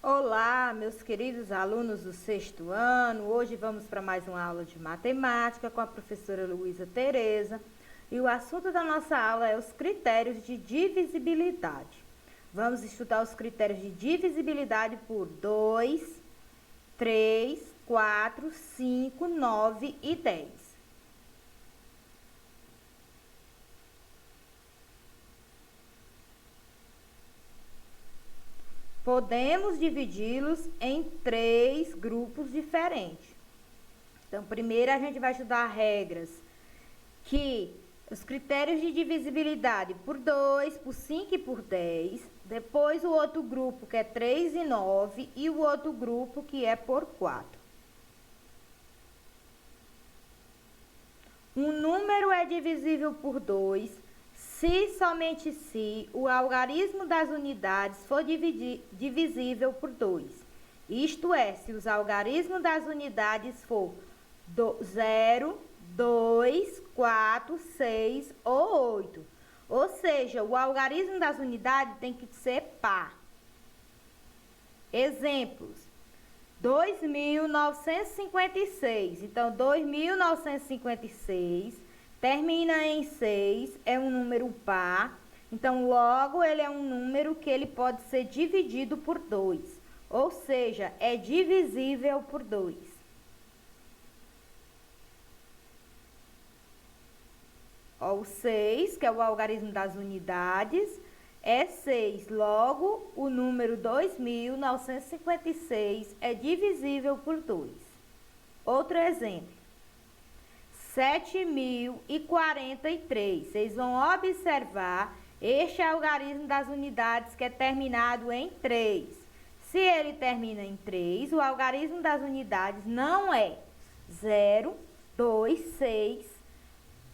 Olá, meus queridos alunos do sexto ano. Hoje vamos para mais uma aula de matemática com a professora Luísa Tereza. E o assunto da nossa aula é os critérios de divisibilidade. Vamos estudar os critérios de divisibilidade por 2, 3, 4, 5, 9 e 10. Podemos dividi-los em 3 grupos diferentes. Então, primeiro a gente vai estudar regras que os critérios de divisibilidade por 2, por 5 e por 10. Depois o outro grupo que é 3 e 9 e o outro grupo que é por 4. Um número é divisível por 2 se somente se o algarismo das unidades for divisível por 2. Isto é, se os algarismos das unidades for 0, 2, 4, 6 ou 8. Ou seja, o algarismo das unidades tem que ser par. Exemplos. 2.956. Então, 2.956 termina em 6, é um número par. Então, logo, ele é um número que ele pode ser dividido por 2. Ou seja, é divisível por 2. O 6, que é o algarismo das unidades, é 6. Logo, o número 2.956 é divisível por 2. Outro exemplo. 7.043. Vocês vão observar este algarismo das unidades que é terminado em 3. Se ele termina em 3, o algarismo das unidades não é 0, 2, 6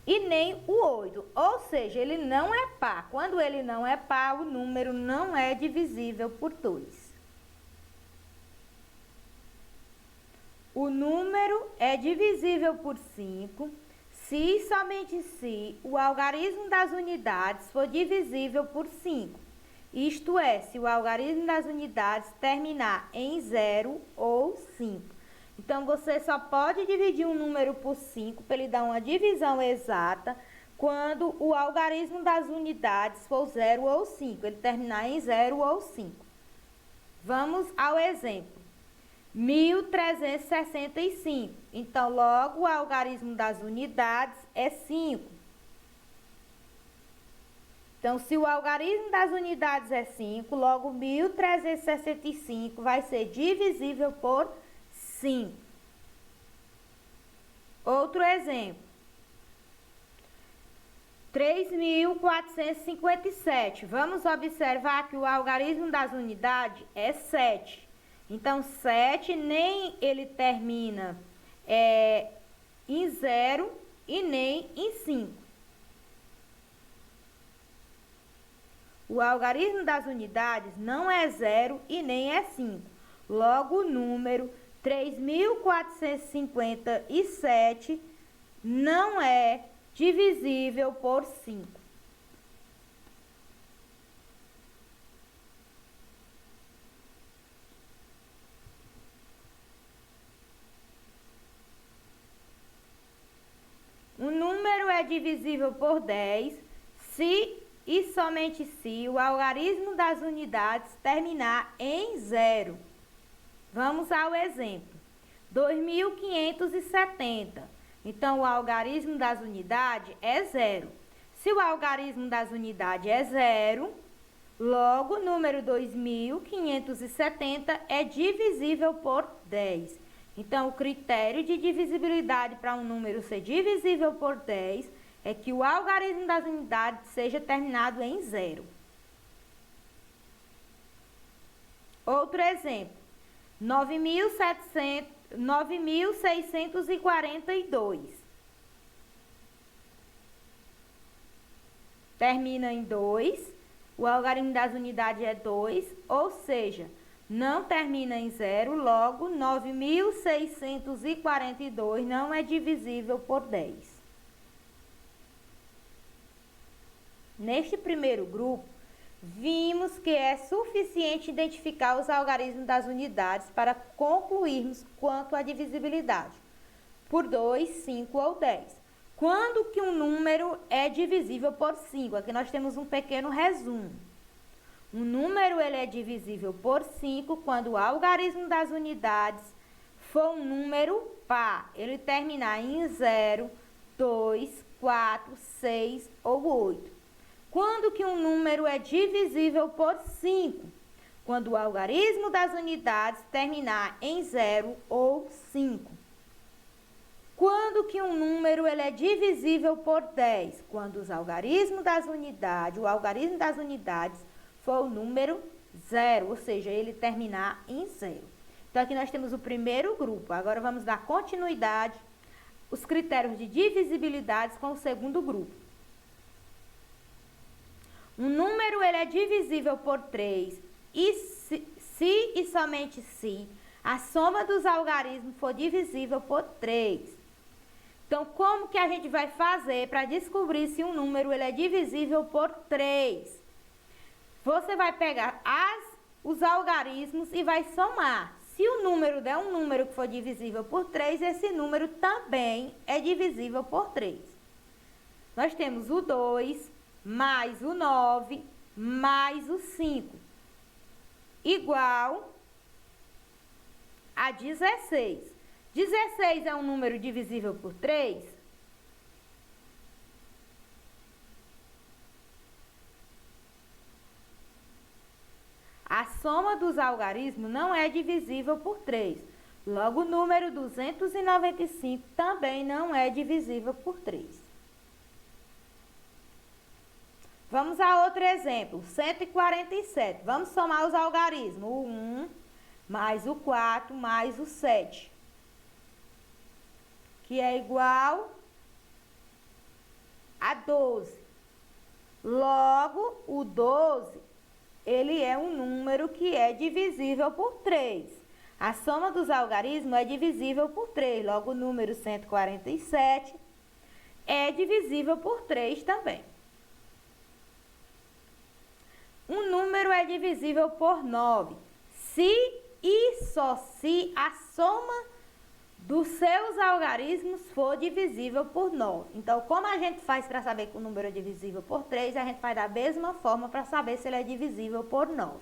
e nem o 8. Ou seja, ele não é par. Quando ele não é par, o número não é divisível por 2. O número é divisível por 5 se e somente se o algarismo das unidades for divisível por 5. Isto é, se o algarismo das unidades terminar em 0 ou 5. Então, você só pode dividir um número por 5 para ele dar uma divisão exata quando o algarismo das unidades for 0 ou 5. Ele terminar em 0 ou 5. Vamos ao exemplo. 1.365. Então, logo, o algarismo das unidades é 5. Então, se o algarismo das unidades é 5, logo 1.365 vai ser divisível por 5. Outro exemplo. 3.457. Vamos observar que o algarismo das unidades é 7. Então, 7 nem ele termina em 0 e nem em 5. O algarismo das unidades não é 0 e nem é 5. Logo, o número 3.457 não é divisível por 5. Um número é divisível por 10 se e somente se o algarismo das unidades terminar em 0. Vamos ao exemplo. 2.570. Então, o algarismo das unidades é 0. Se o algarismo das unidades é 0, logo o número 2.570 é divisível por 10. Então, o critério de divisibilidade para um número ser divisível por 10 é que o algarismo das unidades seja terminado em 0. Outro exemplo. 9.642. Termina em 2. O algarismo das unidades é 2, ou seja, não termina em 0, logo 9.642 não é divisível por 10. Neste primeiro grupo, vimos que é suficiente identificar os algarismos das unidades para concluirmos quanto à divisibilidade por 2, 5 ou 10. Quando que um número é divisível por 5? Aqui nós temos um pequeno resumo. Um número ele é divisível por 5 quando o algarismo das unidades for um número par. Ele terminar em 0, 2, 4, 6 ou 8. Quando que um número é divisível por 5? Quando o algarismo das unidades terminar em 0 ou 5. Quando que um número ele é divisível por 10? Quando o algarismo das unidades for o número 0, ou seja, ele terminar em 0. Então, aqui nós temos o primeiro grupo. Agora, vamos dar continuidade, os critérios de divisibilidade com o segundo grupo. Um número ele é divisível por 3 e se e somente se a soma dos algarismos for divisível por 3. Então, como que a gente vai fazer para descobrir se um número ele é divisível por 3? Você vai pegar os algarismos e vai somar. Se o número der um número que for divisível por 3, esse número também é divisível por 3. Nós temos o 2 mais o 9 mais o 5 igual a 16. 16 é um número divisível por 3? A soma dos algarismos não é divisível por 3. Logo, o número 295 também não é divisível por 3. Vamos a outro exemplo, 147. Vamos somar os algarismos. O 1 mais o 4 mais o 7. Que é igual a 12. Logo, o 12, ele é um número que é divisível por 3. A soma dos algarismos é divisível por 3. Logo, o número 147 é divisível por 3 também. Um número é divisível por 9. Se e só se a soma dos seus algarismos for divisível por 9. Então, como a gente faz para saber que o número é divisível por 3, a gente faz da mesma forma para saber se ele é divisível por 9.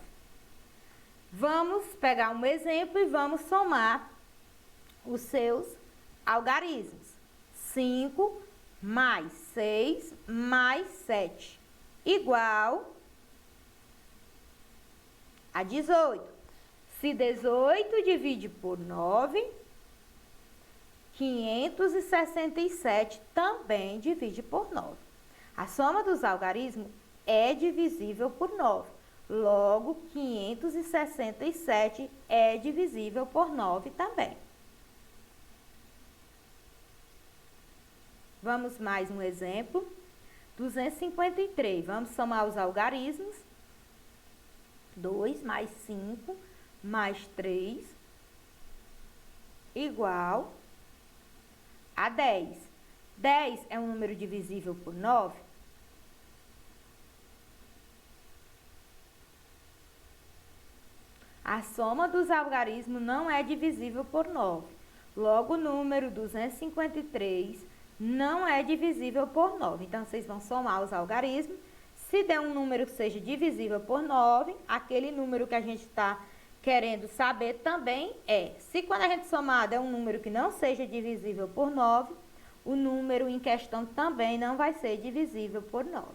Vamos pegar um exemplo e vamos somar os seus algarismos. 5 mais 6 mais 7 igual a 18. Se 18 divide por 9... 567 também divide por 9. A soma dos algarismos é divisível por 9. Logo, 567 é divisível por 9 também. Vamos mais um exemplo. 253. Vamos somar os algarismos. 2 mais 5 mais 3 igual a 10. 10 é um número divisível por 9? A soma dos algarismos não é divisível por 9. Logo, o número 253 não é divisível por 9. Então, vocês vão somar os algarismos. Se der um número que seja divisível por 9, aquele número que a gente está querendo saber também é. Se quando a gente somar der um número que não seja divisível por 9, o número em questão também não vai ser divisível por 9.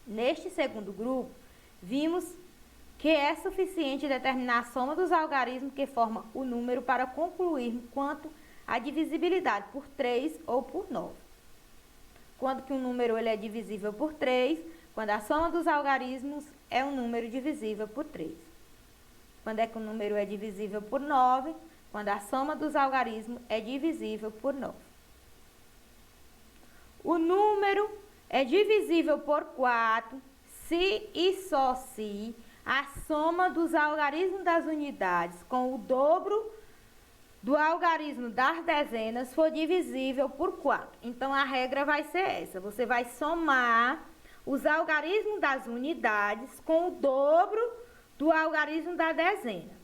Neste segundo grupo, vimos que é suficiente determinar a soma dos algarismos que formam o número para concluir quanto à divisibilidade por 3 ou por 9. Quando que um número ele é divisível por 3? Quando a soma dos algarismos é um número divisível por 3. Quando é que o número é divisível por 9? Quando a soma dos algarismos é divisível por 9. O número é divisível por 4 se e só se a soma dos algarismos das unidades com o dobro do algarismo das dezenas for divisível por 4. Então, a regra vai ser essa. Você vai somar os algarismos das unidades com o dobro do algarismo da dezena.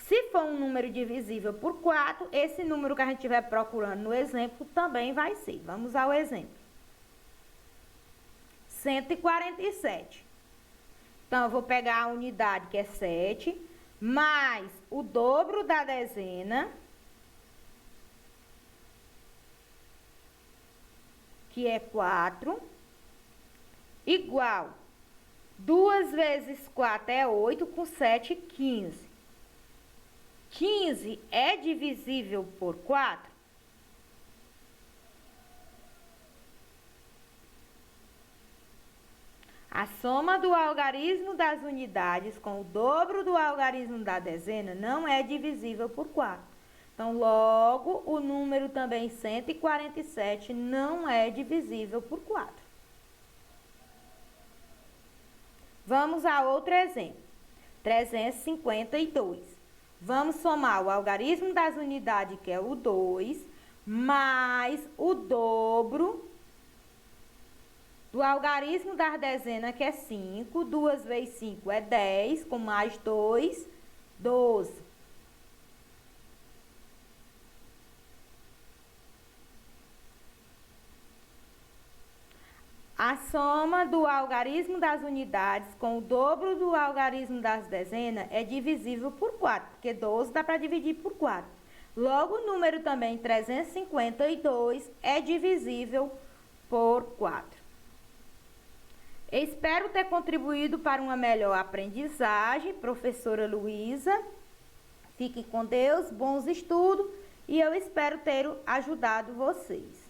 Se for um número divisível por 4, esse número que a gente estiver procurando no exemplo também vai ser. Vamos ao exemplo. 147. Então, eu vou pegar a unidade, que é 7, mais o dobro da dezena, que é 4, igual 2 vezes 4 é 8, com 7, 15. 15 é divisível por 4? A soma do algarismo das unidades com o dobro do algarismo da dezena não é divisível por 4. Então, logo, o número também 147 não é divisível por 4. Vamos a outro exemplo. 352. Vamos somar o algarismo das unidades, que é o 2, mais o dobro do algarismo das dezenas, que é 5. 2 vezes 5 é 10, com mais 2, 12. A soma do algarismo das unidades com o dobro do algarismo das dezenas é divisível por 4, porque 12 dá para dividir por 4. Logo, o número também 352 é divisível por 4. Espero ter contribuído para uma melhor aprendizagem, professora Luísa. Fiquem com Deus, bons estudos, e eu espero ter ajudado vocês.